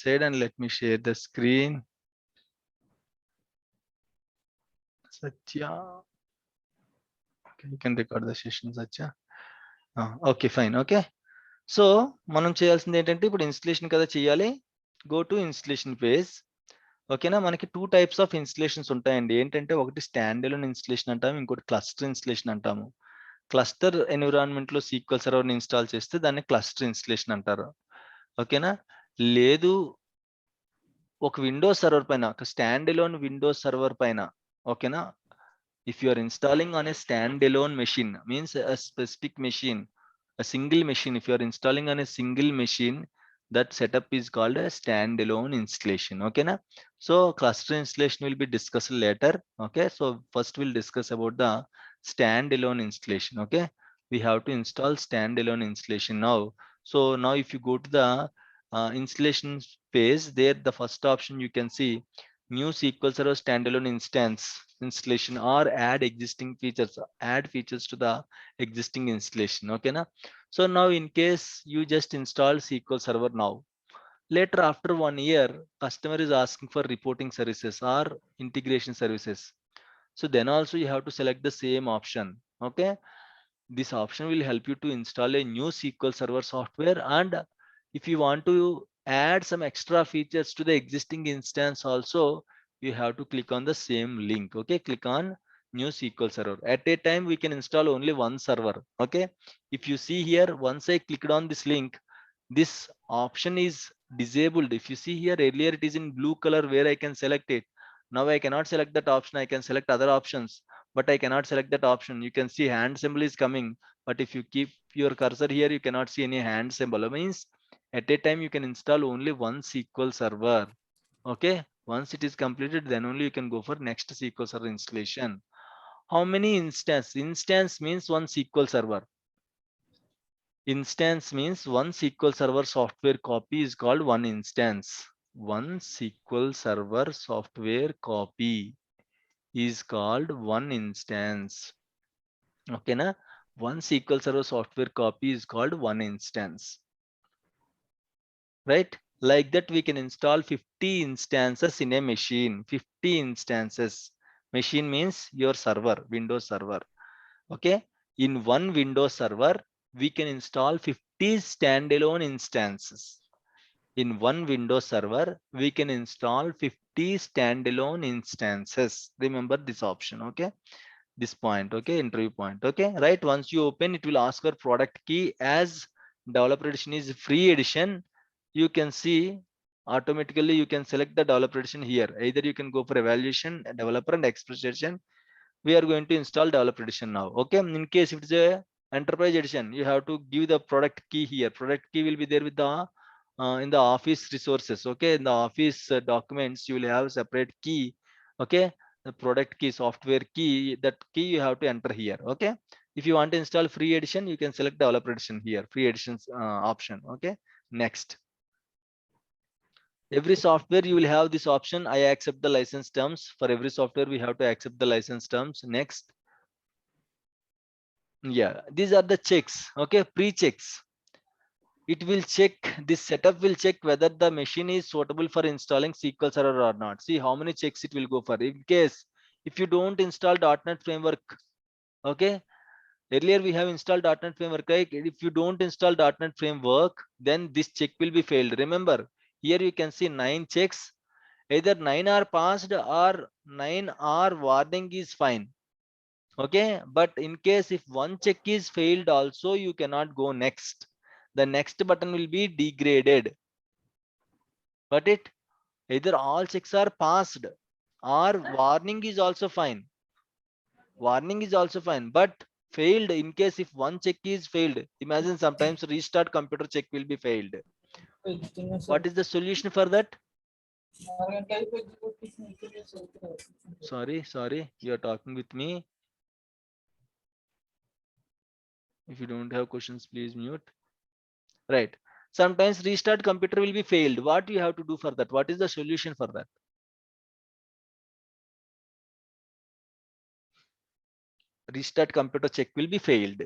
side and let me share the screen. Satya. Okay, you can record the session, Satya. Okay, fine. Okay. So మనం చేయాల్సింది ఏంటంటే ఇప్పుడు installation కదా చేయాలి. Go to installation page. ఓకేనా, మనకి 2 టైప్స్ ఆఫ్ ఇన్స్టలేషన్స్ ఉంటాయండి. ఏంటంటే ఒకటి స్టాండ్ అలోన్ ఇన్స్టలేషన్ అంటాము, ఇంకోటి క్లస్టర్ ఇన్స్టలేషన్ అంటాము. క్లస్టర్ ఎన్విరాన్మెంట్ లో సీక్వెల్ సర్వర్ ని ఇన్స్టాల్ చేస్తే దాన్ని క్లస్టర్ ఇన్స్టలేషన్ అంటారు. ఓకేనా, లేదు ఒక విండోస్ సర్వర్ పైన, ఒక స్టాండ్ అలోన్ విండోస్ సర్వర్ పైన, ఓకేనా, if you are installing on a standalone machine, means a specific machine, a single machine, if you are installing on a single machine, that setup is called a standalone installation. Okay na, so cluster installation will be discussed later. Okay, so first we'll discuss about the standalone installation. Okay, we have to install standalone installation now. So now if you go to the installation page, there the first option you can see new SQL Server standalone instance installation or add existing features, add features to the existing installation. Okay na, so now in case you just install SQL Server now, later after 1 year customer is asking for reporting services or integration services, so then also you have to select the same option. Okay, this option will help you to install a new SQL Server software, and if you want to add some extra features to the existing instance also, you have to click on the same link. Okay, click on new SQL Server. At a time we can install only one server. Okay, if you see here, once I clicked on this link, this option is disabled. If you see here, earlier it is in blue color where I can select it. Now I cannot select that option. I can select other options, but I cannot select that option. You can see hand symbol is coming, but if you keep your cursor here, you cannot see any hand symbol. It means at a time you can install only one SQL Server. Okay, once it is completed, then only you can go for next SQL Server installation. How many instance? Instance means one SQL Server. Instance means one SQL Server software copy is called one instance. One SQL Server software copy is called one instance. Okay na, one SQL Server software copy is called one instance, right? Like that we can install 50 instances in a machine. 50 instances. Machine means your server, Windows server. Okay, in one Windows server we can install 50 standalone instances. In one Windows server we can install 50 standalone instances. Remember this option. Okay, this point. Okay, interview point. Okay, right, once you open, it will ask for product key. As developer edition is free edition, you can see automatically you can select the developer edition here. Either you can go for evaluation, developer and express edition. We are going to install developer edition now. Okay, in case if it's a enterprise edition, you have to give the product key here. Product key will be there with the in the office resources. Okay, in the office documents you will have separate key. Okay, the product key, software key, that key you have to enter here. Okay, if you want to install free edition, you can select developer edition here, free editions option. Okay, next, every software you will have this option, I accept the license terms. For every software we have to accept the license terms. Next, yeah, these are the checks. Okay, pre-checks. It will check, this setup will check whether the machine is suitable for installing SQL Server or not. See how many checks it will go for. In case if you don't install .NET framework, okay, earlier we have installed .NET framework, right? If you don't install .NET framework, then this check will be failed. Remember, here you can see 9 checks. Either 9 are passed or 9 are warning is fine. Okay, but in case if one check is failed also, you cannot go next. The next button will be degraded. But it either all checks are passed or warning is also fine. Warning is also fine, but failed, in case if one check is failed, imagine sometimes restart computer check will be failed. What is the solution for that? Sorry, you are talking with me. If you don't have questions, please mute. Right, sometimes restart computer will be failed. What you have to do for that? What is the solution for that? Restart computer check will be failed.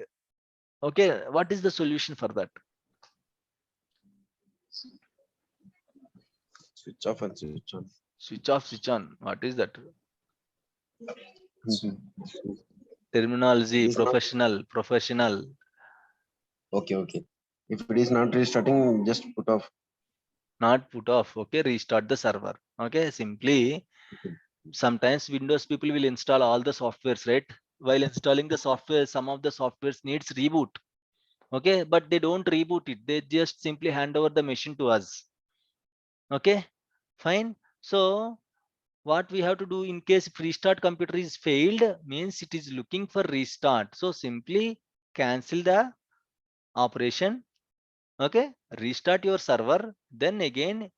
Okay, what is the solution for that? Switch off and switch on. Switch off, switch on. What is that? Terminology, professional. Okay. If it is not restarting, just put off. Not put off. Okay, restart the server. Okay, simply sometimes Windows people will install all the softwares, right? While installing the software, some of the softwares needs reboot. Okay, but they don't reboot it. They just simply hand over the machine to us. Okay, fine. So what we have to do in case if restart computer is failed means it is looking for restart. So simply cancel the operation. Okay, restart your server, then again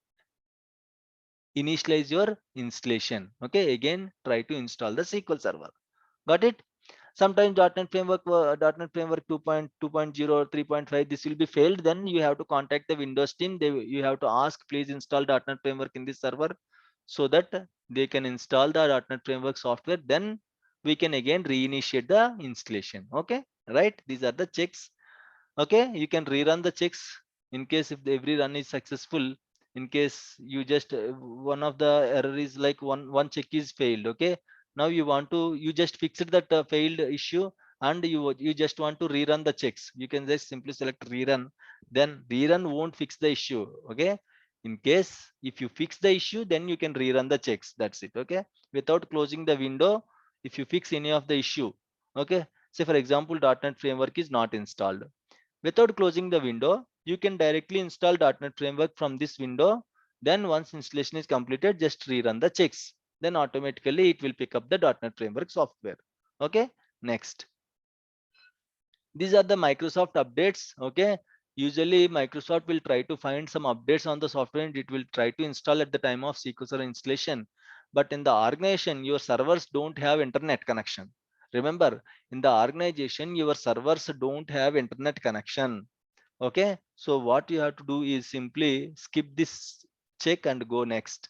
initialize your installation. Okay, again try to install the SQL Server. Got it? Sometimes .NET Framework 2.2.0 or 3.5 this will be failed. Then you have to contact the Windows team. You have to ask please install .NET Framework in this server so that they can install the .NET Framework software. Then we can again reinitiate the installation. Okay, right? These are the checks. Okay, you can rerun the checks in case if every run is successful. In case you just one of the error is like one check is failed. Okay, now you just fixed that failed issue and you just want to rerun the checks. You can just simply select rerun. Then rerun won't fix the issue. Okay, in case if you fix the issue, then you can rerun the checks. That's it. Okay, without closing the window, if you fix any of the issue. Okay, say for example .NET Framework is not installed. Without closing the window, you can directly install .NET Framework from this window. Then once installation is completed, just rerun the checks. Then automatically it will pick up the .NET Framework software. Okay, next. These are the Microsoft updates. Okay, usually Microsoft will try to find some updates on the software and it will try to install at the time of SQL Server installation. But in the organization, your servers don't have internet connection. Remember, in the organization, your servers don't have internet connection. Okay, so what you have to do is simply skip this check and go next.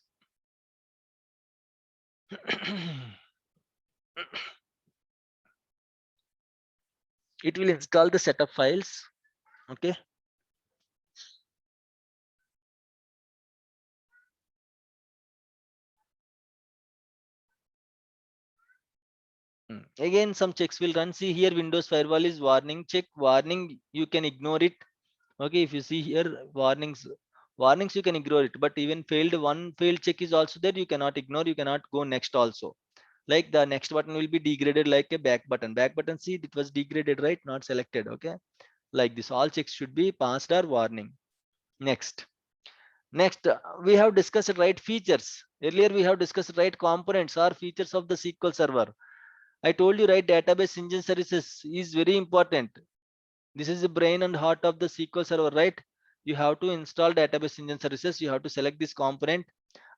It will install the setup files. Okay, again some checks will run. See here, Windows Firewall is warning check. Warning, you can ignore it. Okay, if you see here warnings you can ignore it, but even one failed check is also there. You cannot ignore, you cannot go next also. Like the next button will be degraded like a back button. See, it was degraded, right? Not selected. Okay, like this, all checks should be passed or warning. Next, we have discussed right features. Earlier we have discussed right components or features of the SQL Server. I told you, right, database engine services is very important. This is the brain and heart of the SQL Server, right? You have to install database engine services. You have to select this component,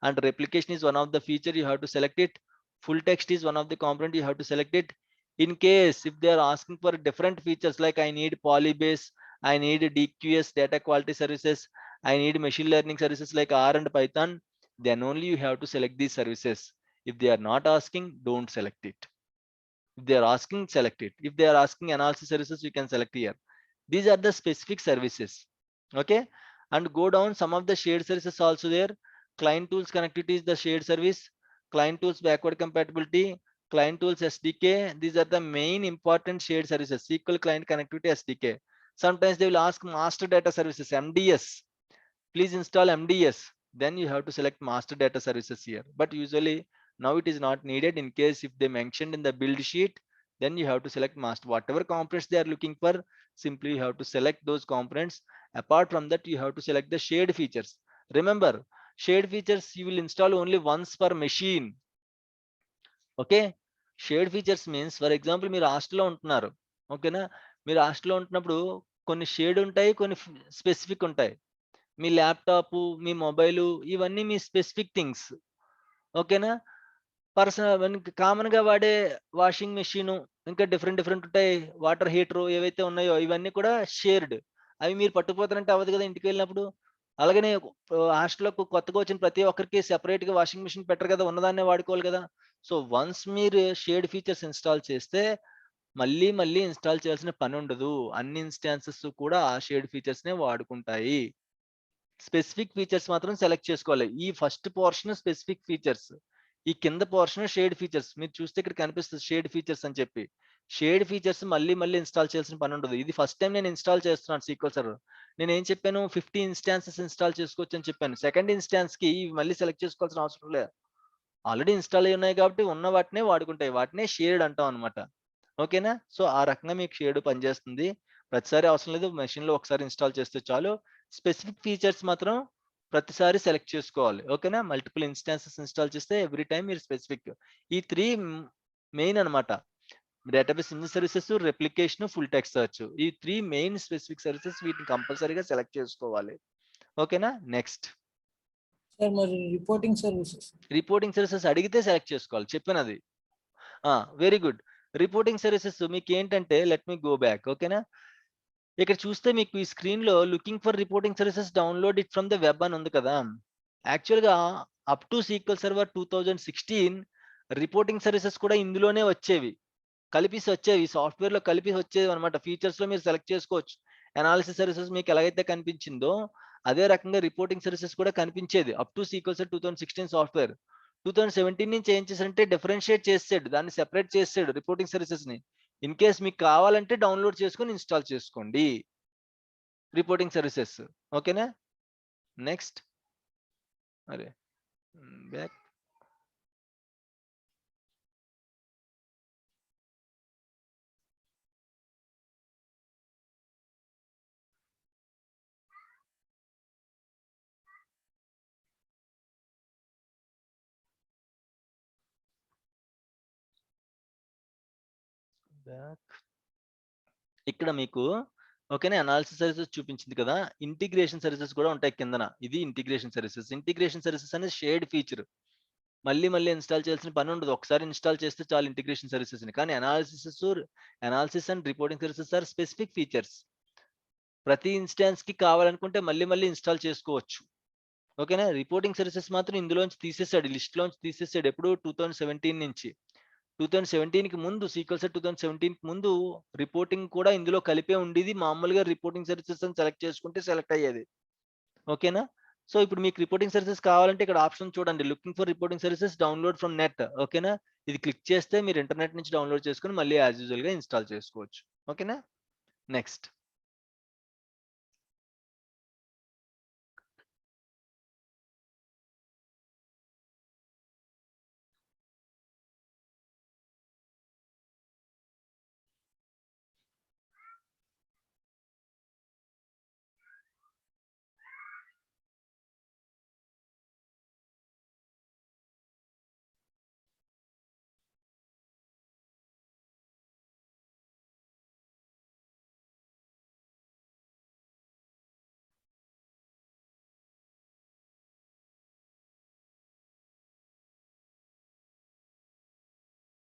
and replication is one of the feature. You have to select it. Full text is one of the component. You have to select it. In case if they are asking for different features like I need Polybase, I need DQS data quality services, I need machine learning services like R and Python, then only you have to select these services. If they are not asking, don't select it. If they are asking, select it. If they are asking analysis services, you can select here. These are the specific services. Okay, and go down, some of the shared services also there. Client tools connectivity is the shared service. Client tools backward compatibility, client tools SDK, these are the main important shared services. SQL client connectivity SDK. Sometimes they will ask master data services, MDS. Please install MDS. Then you have to select master data services here. But usually now it is not needed. In case if they mentioned in the build sheet, then you have to select master. Whatever components they are looking for, simply you have to select those components. Apart from that, you have to select the shared features. Remember, shared features you will install only once per machine. Okay, shared features means for example మీరు హాస్టల్లో ఉంటున్నారు. ఓకేనా, మీరు హాస్టల్లో ఉంటున్నప్పుడు కొన్ని shade ఉంటాయి, కొన్ని స్పెసిఫిక్ ఉంటాయి. మీ ల్యాప్టాప్, మీ మొబైల్, ఇవన్నీ మీ స్పెసిఫిక్ థింగ్స్. ఓకేనా, పర్సనల్ కామన్ గా వాడే వాషింగ్ మెషిన్, ఇంకా డిఫరెంట్ డిఫరెంట్ ఉంటాయి, వాటర్ హీటర్ ఏవైతే ఉన్నాయో ఇవన్నీ కూడా షేర్డ్. అవి మీరు పట్టుకుపోతారంటే అవ్వదు కదా ఇంటికి వెళ్ళినప్పుడు. అలాగనే హాస్టల్లో కొత్తగా వచ్చిన ప్రతి ఒక్కరికి సెపరేట్ గా వాషింగ్ మెషిన్ పెట్టరు కదా, ఉన్నదాన్నే వాడుకోవాలి కదా. సో వన్స్ మీరు షేర్డ్ ఫీచర్స్ ఇన్స్టాల్ చేస్తే మళ్ళీ మళ్ళీ ఇన్స్టాల్ చేయాల్సిన పని ఉండదు. అన్ని ఇన్స్టాన్సెస్ కూడా ఆ షేర్డ్ ఫీచర్స్ నే వాడుకుంటాయి. స్పెసిఫిక్ ఫీచర్స్ మాత్రం సెలెక్ట్ చేసుకోవాలి. ఈ ఫస్ట్ పోర్షన్ స్పెసిఫిక్ ఫీచర్స్, ఈ కింద పోర్షన్ షేడ్ ఫీచర్స్. మీరు చూస్తే ఇక్కడ కనిపిస్తుంది షేడ్ ఫీచర్స్ అని చెప్పి. షేడ్ ఫీచర్స్ మళ్ళీ మళ్ళీ ఇన్స్టాల్ చేయాల్సిన పని ఉండదు. ఇది ఫస్ట్ టైం నేను ఇన్స్టాల్ చేస్తున్నాను సీక్వెల్ సర్వర్. నేను ఏం చెప్పాను, 50 ఇన్స్టాన్సెస్ ఇన్స్టాల్ చేసుకోవచ్చు అని చెప్పాను. సెకండ్ ఇన్స్టాన్స్ కి మళ్ళీ సెలెక్ట్ చేసుకోవాల్సిన అవసరం లేదు. ఆల్రెడీ ఇన్స్టాల్ అయి ఉన్నాయి కాబట్టి ఉన్న వాటినే వాడుకుంటాయి. వాటినే షేడ్ అంటాం అనమాట. ఓకేనా? సో ఆ రకంగా మీకు షేడ్ పనిచేస్తుంది. ప్రతిసారి అవసరం లేదు, మెషిన్ లో ఒకసారి ఇన్స్టాల్ చేస్తే చాలు. స్పెసిఫిక్ ఫీచర్స్ మాత్రం ప్రతిసారి సెలెక్ట్ చేసుకోవాలి. ఓకేనా? మల్టిపుల్ ఇన్స్టాన్సెస్ ఇన్స్టాల్ చేస్తే ఎవ్రీ టైం మీరు స్పెసిఫిక్. ఈ 3 మెయిన్ అనమాట. Database in services, replication, full text search. ఈ 3 మెయిన్ స్పెసిఫిక్ సర్వీసెస్. వీటిని కంపల్సరీగా సెలెక్ట్ చేసుకోవాలి. ఓకేనా? నెక్స్ట్ సార్ మరి రిపోర్టింగ్ సర్వీసెస్. రిపోర్టింగ్ సర్వీసెస్ అడిగితే సెలెక్ట్ చేసుకోవాలి, చెప్పినది. Very good. రిపోర్టింగ్ సర్వీసెస్ మీకు ఏంటంటే, లెట్ మీ గో బ్యాక్. ఓకేనా? ఇక్కడ చూస్తే మీకు ఈ స్క్రీన్ లో looking for reporting services download it from the web అని ఉంది కదా. యాక్చువల్ గా up to sequel server 2016 reporting services కూడా ఇందులోనే వచ్చేవి, కలిపేసి వచ్చేవి, సాఫ్ట్వేర్ లో కలిపి వచ్చేవి అనమాట. ఫీచర్స్ లో మీరు సెలెక్ట్ చేసుకోవచ్చు. అనాలిసిస్ సర్వీసెస్ మీకు ఎలాగైతే కనిపించిందో అదే రకంగా రిపోర్టింగ్ సర్వీసెస్ కూడా కనిపించేది up to sequel server 2016 software. 2017 నుంచి ఏం చేశారంటే డిఫరెన్షియేట్ చేసాడు, దాన్ని సెపరేట్ చేసాడు రిపోర్టింగ్ సర్వీసెస్ ని. ఇన్ కేస్ మీకు కావాలంటే డౌన్లోడ్ చేసుకొని ఇన్స్టాల్ చేసుకోండి రిపోర్టింగ్ సర్వీసెస్. ఓకేనా? నెక్స్ట్ అరే బ్యాక్. బ్యాక్. ఇక్కడ మీకు ఓకేనా అనాలిసిస్ సర్వీసెస్ చూపించింది కదా. ఇంటిగ్రేషన్ సర్వీసెస్ కూడా ఉంటాయి కిందన. ఇది ఇంటిగ్రేషన్ సర్వీసెస్. ఇంటిగ్రేషన్ సర్వీసెస్ అనేది షేర్డ్ ఫీచర్. మళ్ళీ మళ్ళీ ఇన్స్టాల్ చేయాల్సిన పని ఉండదు, ఒకసారి ఇన్స్టాల్ చేస్తే చాలు ఇంటిగ్రేషన్ సర్వీసెస్ ని. కానీ analysis and reporting services are specific features. ప్రతి ఇన్స్టాన్స్ కి కావాలనుకుంటే మళ్ళీ మళ్ళీ ఇన్స్టాల్ చేసుకోవచ్చు. ఓకేనా? రిపోర్టింగ్ సర్వీసెస్ మాత్రం ఇందులోంచి తీసేసాడు, లిస్ట్ లోంచి తీసేసాడు. ఎప్పుడు 2017 నుంచి. 2017 కి ముందు సీక్వెల్ సర్వర్ 2017 కి ముందు రిపోర్టింగ్ కూడా ఇందులో కలిపే ఉండేది. మామూలుగా రిపోర్టింగ్ సర్వీసెస్ అని సెలెక్ట్ చేసుకుంటే సెలెక్ట్ అయ్యేది. ఓకేనా? సో ఇప్పుడు మీకు రిపోర్టింగ్ సర్వీసెస్ కావాలంటే ఇక్కడ ఆప్షన్ చూడండి, looking for reporting services download from net. ఓకేనా? ఇది క్లిక్ చేస్తే మీరు ఇంటర్నెట్ నుంచి డౌన్లోడ్ చేసుకొని మళ్ళీ యాజ్ యూజువల్ గా ఇన్స్టాల్ చేసుకోవచ్చు. ఓకేనా? Next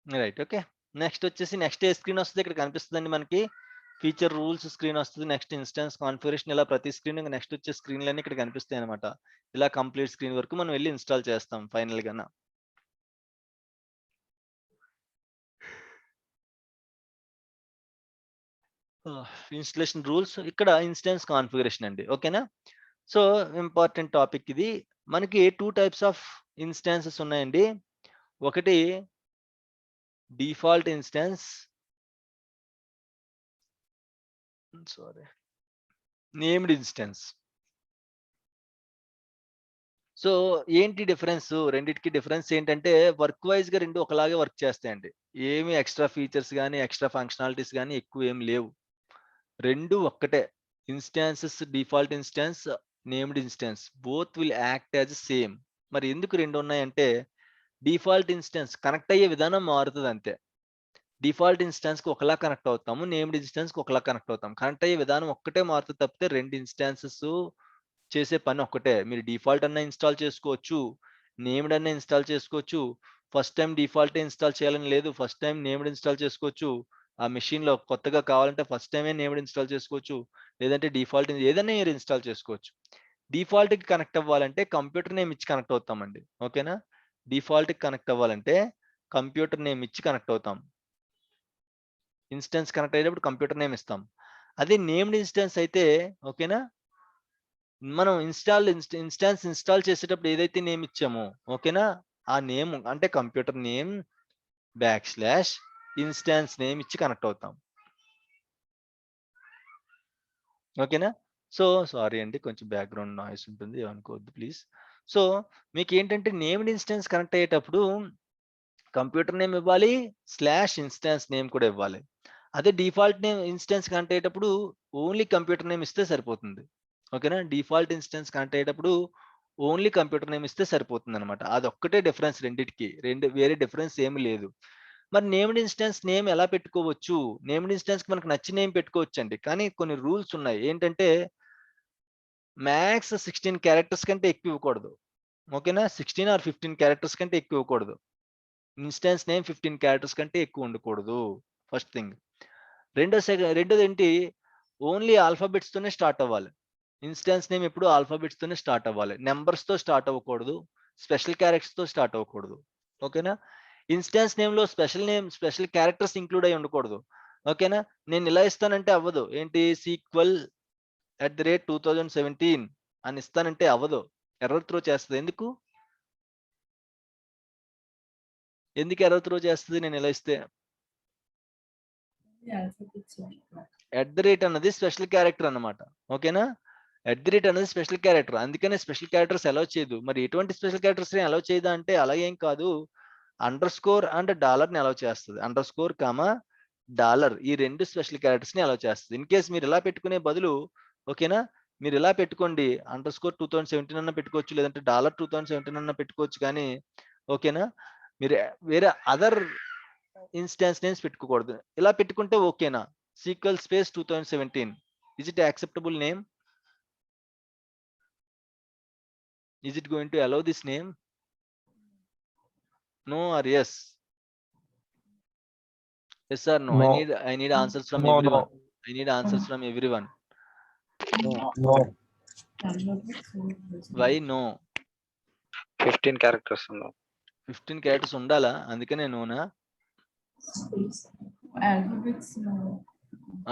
right. ఓకే. నెక్స్ట్ వచ్చేసి నెక్స్ట్ ఏ స్క్రీన్ వస్తుంది ఇక్కడ కనిపిస్తుందండి మనకి. ఫీచర్ రూల్స్ స్క్రీన్ వస్తుంది. Next instance configuration. ఇలా ప్రతి స్క్రీన్ నెక్స్ట్ వచ్చే స్క్రీన్లన్నీ ఇక్కడ కనిపిస్తాయి అనమాట. ఇలా కంప్లీట్ స్క్రీన్ వరకు మనం వెళ్ళి ఇన్స్టాల్ చేస్తాం ఫైనల్ గా. ఇన్స్టలేషన్ రూల్స్, ఇక్కడ ఇన్స్టాన్స్ కాన్ఫిగరేషన్ అండి. ఓకేనా? సో ఇంపార్టెంట్ టాపిక్ ఇది. మనకి 2 టైప్స్ ఆఫ్ ఇన్స్టాన్సెస్ ఉన్నాయండి. ఒకటి default instance, sorry, named instance. So ఏంటి డిఫరెన్స్? రెండిటికి డిఫరెన్స్ ఏంటంటే వర్క్ వైజ్ గా రెండు ఒకలాగే వర్క్ చేస్తాయండి. ఏమి ఎక్స్ట్రా ఫీచర్స్ గానీ ఎక్స్ట్రా ఫంక్షనాలిటీస్ గానీ ఎక్కువ ఏం లేవు. రెండు ఒక్కటే. Instances, default instance, named instance both will act as same. మరి ఎందుకు రెండు ఉన్నాయంటే డిఫాల్ట్ ఇన్స్టాన్స్ కనెక్ట్ అయ్యే విధానం మారుతుంది అంతే. డిఫాల్ట్ ఇన్స్టాన్స్ కి ఒకలా కనెక్ట్ అవుతాము, నేమ్డ్ ఇన్స్టాన్స్ కి ఒకలా కనెక్ట్ అవుతాం. కనెక్ట్ అయ్యే విధానం ఒక్కటే మారుతుంది తప్పితే రెండు ఇన్స్టాన్సెస్ చేసే పని ఒక్కటే. మీరు డిఫాల్ట్ అన్న ఇన్స్టాల్ చేసుకోవచ్చు, నేమ్డ్ అన్న ఇన్స్టాల్ చేసుకోవచ్చు. ఫస్ట్ టైం డిఫాల్ట్ ఇన్స్టాల్ చేయాలని లేదు, ఫస్ట్ టైం నేమ్డ్ ఇన్స్టాల్ చేసుకోవచ్చు. ఆ మెషిన్ లో కొత్తగా కావాలంటే ఫస్ట్ టైమే నేమ్డ్ ఇన్స్టాల్ చేసుకోవచ్చు, లేదంటే డిఫాల్ట్ ఏదైనా మీరు ఇన్స్టాల్ చేసుకోవచ్చు. డిఫాల్ట్ కి కనెక్ట్ అవ్వాలంటే కంప్యూటర్ నేమ్ ఇచ్చి కనెక్ట్ అవుతామండి. ఓకేనా? డిఫాల్ట్ కి కనెక్ట్ అవ్వాలంటే కంప్యూటర్ నేమ్ ఇచ్చి కనెక్ట్ అవుతాం. ఇన్స్టెన్స్ కనెక్ట్ అయ్యేటప్పుడు కంప్యూటర్ నేమ్ ఇస్తాం. అదే నేమ్డ్ ఇన్స్టెన్స్ అయితే ఓకేనా, మనం ఇన్స్టాన్స్ ఇన్స్టాల్ చేసేటప్పుడు ఏదైతే నేమ్ ఇచ్చామో ఓకేనా, ఆ నేమ్ అంటే కంప్యూటర్ నేమ్ / ఇన్స్టాన్స్ నేమ్ ఇచ్చి కనెక్ట్ అవుతాం. ఓకేనా. సో సారీ అండి, కొంచెం బ్యాక్గ్రౌండ్ నాయిస్ ఉంటుంది, అనుకోవద్దు ప్లీజ్. సో మీకు ఏంటంటే నేమ్డ్ ఇన్స్టెన్స్ కనెక్ట్ అయ్యేటప్పుడు కంప్యూటర్ నేమ్ ఇవ్వాలి / ఇన్స్టాన్స్ నేమ్ కూడా ఇవ్వాలి. అదే డిఫాల్ట్ నేమ్ ఇన్స్టెన్స్ కనెక్ట్ అయ్యేటప్పుడు ఓన్లీ కంప్యూటర్ నేమ్ ఇస్తే సరిపోతుంది. ఓకేనా, డిఫాల్ట్ ఇన్స్టెన్స్ కనెక్ట్ అయ్యేటప్పుడు ఓన్లీ కంప్యూటర్ నేమ్ ఇస్తే సరిపోతుంది అనమాట. అదొక్కటే డిఫరెన్స్ రెండిటికి, వేరే డిఫరెన్స్ ఏమి లేదు. మరి నేమ్డ్ ఇన్స్టెన్స్ నేమ్ ఎలా పెట్టుకోవచ్చు? నేమ్డ్ ఇన్స్టెన్స్ కి మనకు నచ్చిన నేమ్ పెట్టుకోవచ్చు అండి, కానీ కొన్ని రూల్స్ ఉన్నాయి. ఏంటంటే మ్యాక్స్ 16 క్యారెక్టర్స్ కంటే ఎక్కువ ఇవ్వకూడదు. ఓకేనా, 16 ఆర్ 15 క్యారెక్టర్స్ కంటే ఎక్కువ ఇవ్వకూడదు. ఇన్స్టెన్స్ నేమ్ 15 క్యారెక్టర్స్ కంటే ఎక్కువ ఉండకూడదు, ఫస్ట్ థింగ్. రెండోది ఏంటి, ఓన్లీ ఆల్ఫాబెట్స్ తోనే స్టార్ట్ అవ్వాలి. ఇన్స్టెన్స్ నేమ్ ఎప్పుడు ఆల్ఫాబెట్స్ తోనే స్టార్ట్ అవ్వాలి, నెంబర్స్ తో స్టార్ట్ అవ్వకూడదు, స్పెషల్ క్యారెక్టర్స్ తో స్టార్ట్ అవ్వకూడదు. ఓకేనా, ఇన్స్టెన్స్ నేమ్ లో స్పెషల్ క్యారెక్టర్స్ ఇంక్లూడ్ అయి ఉండకూడదు. ఓకేనా, నేను ఇలా ఇస్తానంటే అవ్వదు. ఏంటి, సీక్వెల్ @2017 అని ఇస్తానంటే అవ్వదు, ఎర్రర్ త్రో చేస్తుంది. ఎందుకు ఎర్రర్ త్రో చేస్తుంది నేను ఇలా ఇస్తే? అన్నది స్పెషల్ క్యారెక్టర్ అన్నమాట. ఓకేనా, అనేది స్పెషల్ క్యారెక్టర్, అందుకనే స్పెషల్ క్యారెక్టర్స్ అలౌ చేయదు. మరి ఎటువంటి స్పెషల్ క్యారెక్టర్స్ ని అలౌ చేయదా అంటే అలా ఏం కాదు, అండర్స్కోర్ అండ్ డాలర్ ని అలౌ చేస్తుంది. అండర్స్కోర్ కామా డాలర్ ఈ రెండు స్పెషల్ క్యారెక్టర్స్ ని అలౌ చేస్తుంది. ఇన్ కేస్ మీరు ఇలా పెట్టుకునే బదులు, ఓకేనా, మీరు ఇలా పెట్టుకోండి, అండర్స్కోర్ 2017 అన్న పెట్టుకోవచ్చు, లేదంటే $2017 అన్న పెట్టుకోవచ్చు. కానీ ఓకేనా, మీరు వేరే అదర్ ఇన్స్టాన్స్ నేమ్స్ పెట్టుకోకూడదు. ఇలా పెట్టుకుంటే ఓకేనా, sequel space 2017 is it acceptable name? Is it going to allow this name? No or yes? Yes or no? No. I need answers from No, everyone. no. I need answers from everyone. No. Why no? 15 characters ఉన్నాం. 15 characters ఉండాలా, అందుకనే నోనా?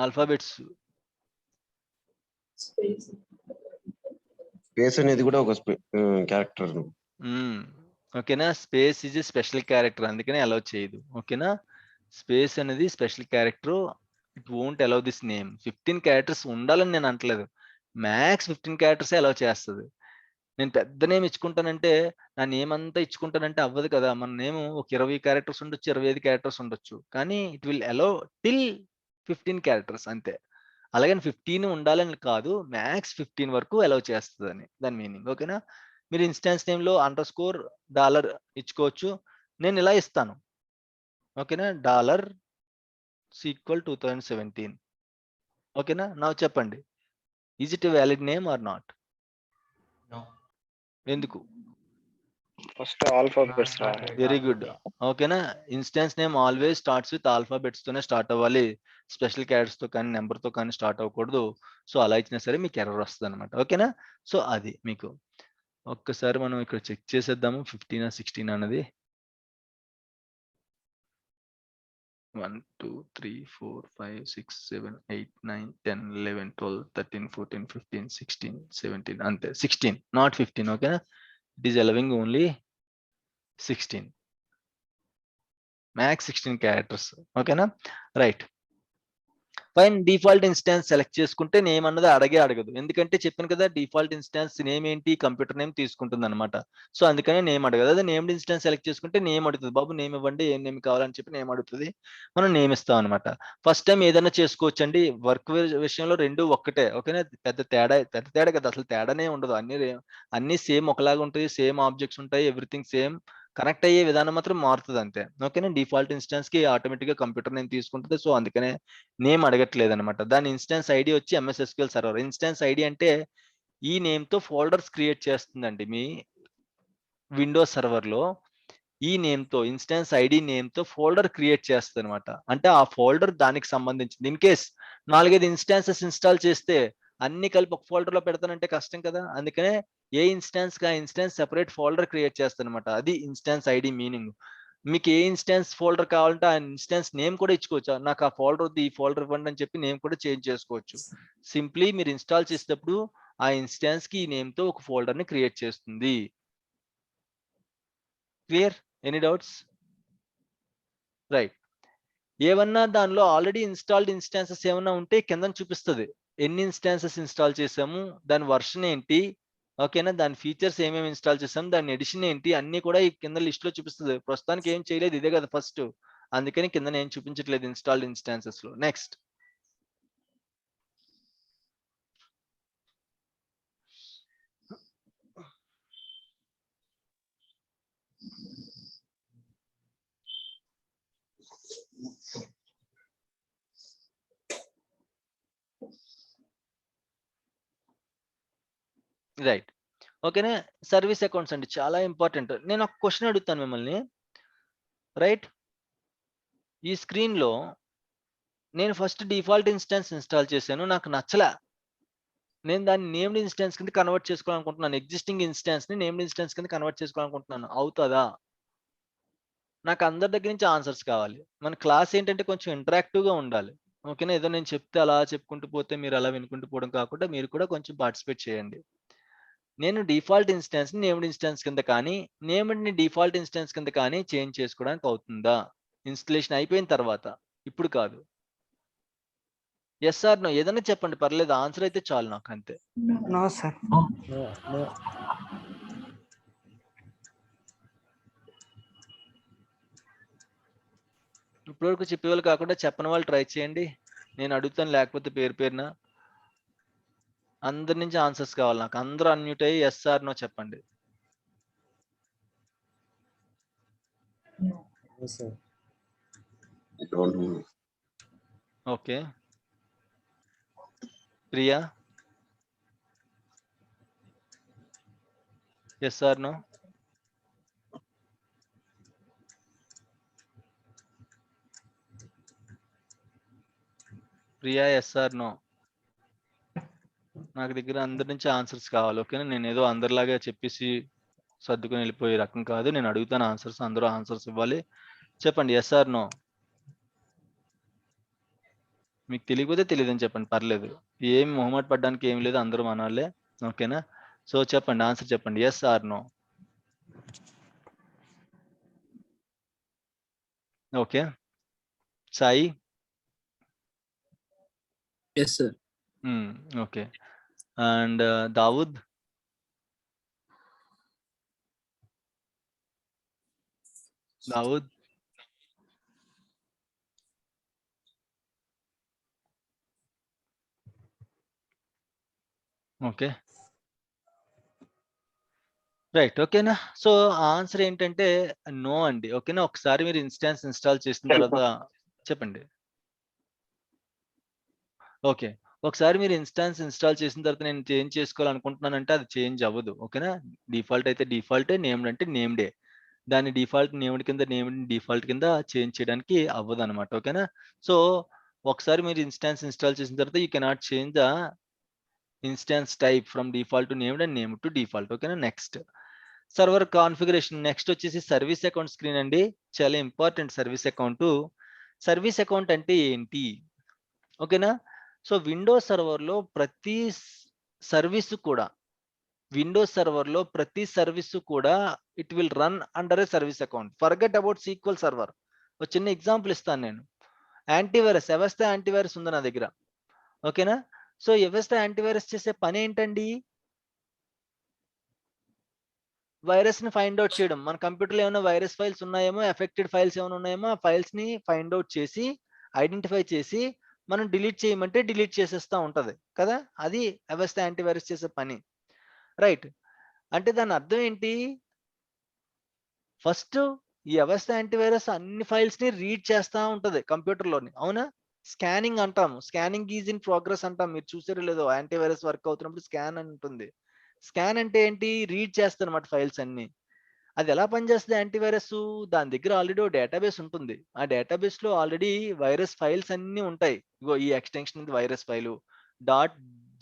Alphabets space అనేది కూడా ఒక character. ఓకేనా, space is special character, అందుకనే allow చేయదు. ఓకేనా, స్పేస్ అనేది special character, it won't allow this name. 15 characters ఉండాలని నేను అంటలేదు, మ్యాక్స్ 15 క్యారెక్టర్సే అలౌ చేస్తుంది. నేను పెద్ద నేమ్ ఇచ్చుకుంటానంటే, నా నేమ్ అంతా ఇచ్చుకుంటానంటే అవ్వదు కదా. మన నేమ్ ఒక 20 క్యారెక్టర్స్ ఉండొచ్చు, 25 క్యారెక్టర్స్ ఉండొచ్చు, కానీ it will allow till 15 characters అంతే. అలాగని 15 ఉండాలని కాదు, మ్యాక్స్ 15 వరకు అలౌ చేస్తుంది అని దాని మీనింగ్. ఓకేనా, మీరు ఇన్స్టాన్స్ నేమ్ లో అండర్స్కోర్ డాలర్ ఇచ్చుకోవచ్చు. నేను ఇలా ఇస్తాను, ఓకేనా, డాలర్ సీక్వెల్ 2017. ఓకేనా, నా చెప్పండి, is it valid name or not? ఎందుకు? ఫస్ట్ ఆల్ఫాబెట్స్ రావాలి. Very good. ఓకేనా, instance name always starts with alphabets తోనే స్టార్ట్ అవ్వాలి, స్పెషల్ క్యారెక్టర్స్ తో కానీ నెంబర్ తో కానీ స్టార్ట్ అవ్వకూడదు. సో అలా ఇచ్చినా సరే మీకు ఎర్రర్ వస్తుంది అనమాట. ఓకేనా, సో అది మీకు ఒక్కసారి మనం ఇక్కడ చెక్ చేసేద్దాము, 15 16 అన్నది. 1 2 3 4 5 6 7 8 9 10 11 12 13 14 15 16 17 అంతే, 16 నాట్ 15. ఓకేనా, it is allowing only 16, max 16 characters. ఓకేనా, right fine. Default instance select చేసుకుంటే నేమ్ అన్నది అడగదు, ఎందుకంటే చెప్పాను కదా, డిఫాల్ట్ ఇన్స్టాన్స్ నేమ్ ఏంటి, కంప్యూటర్ నేమ్ తీసుకుంటుంది అనమాట. సో అందుకనే నేమ్ అడగదు. అదే నేమ్డ్ ఇన్స్టాన్స్ సెలెక్ట్ చేసుకుంటే నేమ్ అడుగుతుంది, బాబు నేమ్ ఇవ్వండి, ఏం నేమ్ కావాలని చెప్పి నేమ్ అడుగుతుంది, మనం నేమ్ ఇస్తాం అనమాట. ఫస్ట్ టైం ఏదైనా చేసుకోవచ్చండి, వర్క్ విషయంలో రెండు ఒక్కటే. ఓకేనా, పెద్ద తేడా కదా, అసలు తేడానే ఉండదు, అన్ని సేమ్ ఒకలాగా ఉంటాయి, సేమ్ ఆబ్జెక్ట్స్ ఉంటాయి, ఎవ్రీథింగ్ సేమ్, కనెక్ట్ అయ్యే విధానం మాత్రం మారుతుంది అంతే. ఓకేనా, డిఫాల్ట్ ఇన్స్టాన్స్ కి ఆటోమేటిక్ గా కంప్యూటర్ నేమ్ తీసుకుంటుంది, సో అందుకనే నేమ్ అడగట్లేదు అనమాట. దాని ఇన్స్టాన్స్ ఐడి వచ్చి MS SQL server. Instance ID అంటే ఈ నేమ్ తో ఫోల్డర్స్ క్రియేట్ చేస్తుందండి మీ విండోస్ సర్వర్ లో. ఈ నేమ్ తో ఇన్స్టాన్స్ ఐడి నేమ్ తో ఫోల్డర్ క్రియేట్ చేస్తుంది అనమాట, అంటే ఆ ఫోల్డర్ దానికి సంబంధించింది. ఇన్ కేస్ 4-5 ఇన్స్టాన్సెస్ ఇన్స్టాల్ చేస్తే అన్ని కలిపి ఒక ఫోల్డర్ లో పెడతానంటే కష్టం కదా, అందుకనే ఏ ఇన్స్టాన్స్ గా ఇన్స్టాన్స్ సెపరేట్ ఫోల్డర్ క్రియేట్ చేస్తుంది అనమాట. అది ఇన్స్టాన్స్ ఐడి మీనింగ్. మీకు ఏ ఇన్స్టాన్స్ ఫోల్డర్ కావాలంటే ఆ ఇన్స్టాన్స్ నేమ్ కూడా ఇచ్చుకోవచ్చు, నాకు ఆ ఫోల్డర్ వద్దు, ఈ ఫోల్డర్ ఇవ్వండి అని చెప్పి నేమ్ కూడా చేంజ్ చేసుకోవచ్చు. సింప్లీ మీరు ఇన్స్టాల్ చేసేటప్పుడు ఆ ఇన్స్టాన్స్ కి ఈ నేమ్ తో ఒక ఫోల్డర్ ని క్రియేట్ చేస్తుంది. క్లియర్? Any doubts? రైట్. ఏమన్నా దానిలో ఆల్రెడీ ఇన్స్టాల్డ్ ఇన్స్టాన్సెస్ ఏమన్నా ఉంటే కింద చూపిస్తుంది. ఎన్ని ఇన్స్టాన్సెస్ ఇన్స్టాల్ చేసాము, దాని వర్షన్ ఏంటి, ఓకేనా, దాని ఫీచర్స్ ఏమేమి ఇన్స్టాల్ చేసాము, దాని ఎడిషన్ ఏంటి, అన్ని కూడా ఈ కింద లిస్ట్ లో చూపిస్తుంది. ప్రస్తుతానికి ఏం చేయలేదు, ఇదే కదా ఫస్ట్, అందుకని కింద ఏం చూపించట్లేదు ఇన్స్టాల్డ్ ఇన్స్టాన్సెస్ లో. Next right. ఓకేనా, సర్వీస్ అకౌంట్స్ అండి చాలా ఇంపార్టెంట్. నేను ఒక క్వశ్చన్ అడుగుతాను మిమ్మల్ని. రైట్, ఈ స్క్రీన్ లో నేను ఫస్ట్ డిఫాల్ట్ ఇన్స్టాన్స్ ఇన్స్టాల్ చేశాను, నాకు నచ్చలా, నేను దాన్ని నేమ్డ్ ఇన్స్టాన్స్ కింద కన్వర్ట్ చేసుకోవాలనుకుంటున్నాను. ఎగ్జిస్టింగ్ ఇన్స్టాన్స్ ని నేమ్డ్ ఇన్స్టాన్స్ కింద కన్వర్ట్ చేసుకోవాలనుకుంటున్నాను. అవుతుందా? నాకు అందరి దగ్గర నుంచి ఆన్సర్స్ కావాలి. మన క్లాస్ ఏంటంటే కొంచెం ఇంటరాక్టివ్ గా ఉండాలి. ఓకేనా, ఏదో నేను చెప్తే అలా చెప్పుకుంటూ పోతే మీరు అలా వినుకుంటూ పోవడం కాకుండా మీరు కూడా కొంచెం పార్టిసిపేట్ చేయండి. నేను డిఫాల్ట్ ఇన్స్టాన్స్ ని నేమ్డ్ ఇన్స్టాన్స్ కింద కానీ, నేమ్డ్ ని డిఫాల్ట్ ఇన్స్టాన్స్ కింద కానీ చేంజ్ చేసుకోవడానికి అవుతుందా? ఇన్స్టలేషన్ అయిపోయిన తర్వాత, ఇప్పుడు కాదు. ఎస్ ఆర్ నో ఏదైనా చెప్పండి, పర్లేదు, ఆన్సర్ అయితే చాలు నాకు, అంతే. No, sir. ఇప్పటివరకు చెప్పేవాళ్ళు కాకుండా చెప్పని వాళ్ళు ట్రై చేయండి. నేను అడుగుతాను లేకపోతే పేరు పేరున. అందరి నుంచి ఆన్సర్స్ కావాలి నాకు. అందరూ అన్మ్యూట్ అయ్యి ఎస్ ఆర్ నో చెప్పండి. I don't know. Okay, Priya yes or no? Priya yes or no? నాకు దగ్గర అందరి నుంచి ఆన్సర్స్ కావాలి. ఓకేనా, నేను ఏదో అందరిలాగా చెప్పేసి సర్దుకొని వెళ్ళిపోయే రకం కాదు. నేను అడుగుతాను ఆన్సర్స్, అందరూ ఆన్సర్స్ ఇవ్వాలి. చెప్పండి ఎస్ ఆర్ నో. మీకు తెలియకపోతే తెలియదని చెప్పండి, పర్లేదు. ఏం మొహమాట పడ్డానికి ఏం లేదు, అందరూ మన వాళ్ళే. ఓకేనా, సో చెప్పండి, ఆన్సర్ చెప్పండి, yes or no. Okay, Sai? Yes, sir. Okay, and Dawood? Dawood? Okay, right. ఓకేనా, సో ఆన్సర్ ఏంటంటే నో అండి. ఓకేనా, ఒకసారి మీరు ఇన్స్టాన్స్ ఇన్స్టాల్ చేసిన తర్వాత చెప్పండి. ఓకే, ఒకసారి మీరు ఇన్స్టాన్స్ ఇన్స్టాల్ చేసిన తర్వాత నేను చేంజ్ చేసుకోవాలనుకుంటున్నానంటే అది చేంజ్ అవ్వదు. ఓకేనా, డిఫాల్ట్ అయితే డిఫాల్టే, నేమ్డ్ అంటే నేమ్డే. దాని డిఫాల్ట్ నేమ్డ్ కింద నేమ్డ్ డిఫాల్ట్ కింద చేంజ్ చేయడానికి అవ్వదు అనమాట. ఓకేనా, సో ఒకసారి మీరు ఇన్స్టాన్స్ ఇన్స్టాల్ చేసిన తర్వాత you cannot change the instance type from default to named and named to default. ఓకేనా, నెక్స్ట్ సర్వర్ కాన్ఫిగరేషన్. నెక్స్ట్ వచ్చేసి సర్వీస్ అకౌంట్ స్క్రీన్ అండి, చాలా important service account. Service account అంటే ఏంటి? ఓకేనా, సో విండోస్ సర్వర్ లో ప్రతి సర్వీస్ కూడా, విండోస్ సర్వర్ లో ప్రతి సర్వీస్ కూడా it will run under A service account. Forget about sequel server. ఒక చిన్న ఎగ్జాంపుల్ ఇస్తాను నేను. యాంటీవైరస్, వ్యవస్థ యాంటీవైరస్ ఉంది నా దగ్గర. ఓకేనా, సో వ్యవస్థ యాంటీవైరస్ చేసే పని ఏంటండి? వైరస్ ని ఫైండ్ అవుట్ చేయడం. మన కంప్యూటర్లో ఏమైనా వైరస్ ఫైల్స్ ఉన్నాయేమో, ఎఫెక్టెడ్ ఫైల్స్ ఏమైనా ఉన్నాయేమో, ఆ ఫైల్స్ ని ఫైండ్ అవుట్ చేసి ఐడెంటిఫై చేసి మనం డిలీట్ చేయమంటే డిలీట్ చేసేస్తా ఉంటది కదా. అది వ్యవస్థ యాంటీవైరస్ చేసే పని. రైట్, అంటే దాని అర్థం ఏంటి? ఫస్ట్ ఈ వ్యవస్థ యాంటీవైరస్ అన్ని ఫైల్స్ ని రీడ్ చేస్తా ఉంటది కంప్యూటర్లోని. అవునా? స్కానింగ్ అంటాము, స్కానింగ్ ఈజ్ ఇన్ ప్రోగ్రెస్ అంటాం. మీరు చూసారో లేదో, యాంటీవైరస్ వర్క్ అవుతున్నప్పుడు స్కాన్ అని ఉంటుంది. స్కాన్ అంటే ఏంటి? రీడ్ చేస్తుంది అనమాట ఫైల్స్ అన్ని. అది ఎలా పనిచేస్తుంది యాంటీవైరస్? దాని దగ్గర ఆల్రెడీ ఓ డేటాబేస్ ఉంటుంది. ఆ డేటాబేస్ లో ఆల్రెడీ వైరస్ ఫైల్స్ అన్ని ఉంటాయి. ఇగో ఈ extension virus file,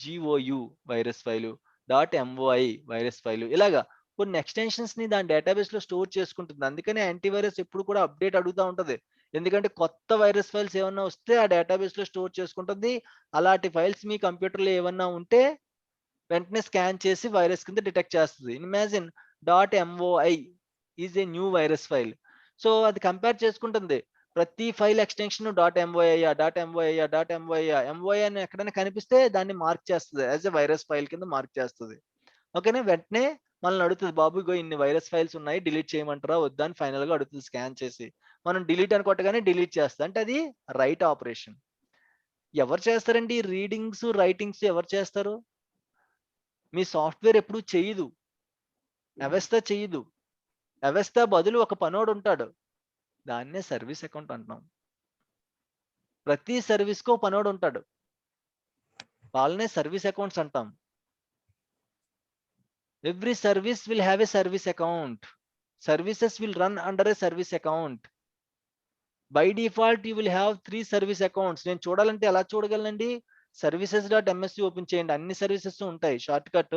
.gou virus file, .moi virus file, ఇలాగా కొన్ని ఎక్స్టెన్షన్స్ ని దాని డేటాబేస్ లో స్టోర్ చేసుకుంటుంది. అందుకని యాంటీవైరస్ ఎప్పుడు కూడా అప్డేట్ అడుగుతూ ఉంటది. ఎందుకంటే కొత్త వైరస్ ఫైల్స్ ఏమన్నా వస్తే ఆ డేటాబేస్ లో స్టోర్ చేసుకుంటుంది. అలాంటి ఫైల్స్ మీ కంప్యూటర్ లో ఏమన్నా ఉంటే వెంటనే స్కాన్ చేసి వైరస్ కింద డిటెక్ట్ చేస్తుంది. Imagine .moi is a new virus file. So అది కంపేర్ చేసుకుంటుంది. ప్రతి ఫైల్ ఎక్స్టెన్షన్ .moi అని ఎక్కడైనా కనిపిస్తే దాన్ని మార్క్ చేస్తుంది యాజ్ ఎ వైరస్ ఫైల్ కింద మార్క్ చేస్తుంది. ఓకేనా, వెంటనే మనల్ని అడుగుతుంది, బాబు ఇగో ఇన్ని వైరస్ ఫైల్స్ ఉన్నాయి, డిలీట్ చేయమంటారా వద్దా అని ఫైనల్ గా అడుగుతుంది స్కాన్ చేసి. మనం డిలీట్ అని కొట్టగానే డిలీట్ చేస్తుంది. అంటే అది రైట్ ఆపరేషన్. ఎవరు చేస్తారండి రీడింగ్స్ రైటింగ్స్? ఎవరు చేస్తారు? మీ సాఫ్ట్వేర్ ఎప్పుడు చేయదు, అవస్థ చేయదు. అవస్థ బదులు ఒక పనోడు ఉంటాడు, దాన్నే సర్వీస్ అకౌంట్ అంటున్నాం. ప్రతి సర్వీస్ కు పనోడు ఉంటాడు, వాళ్ళనే సర్వీస్ అకౌంట్స్ అంటాం. Every service will have a service account. Services will run under a service account. By default you will have 3 service accounts. నేను చూడాలంటే ఎలా చూడగలనండి? services.msc ఓపెన్ చేయండి, అన్ని సర్వీసెస్ ఉంటాయి. షార్ట్ కట్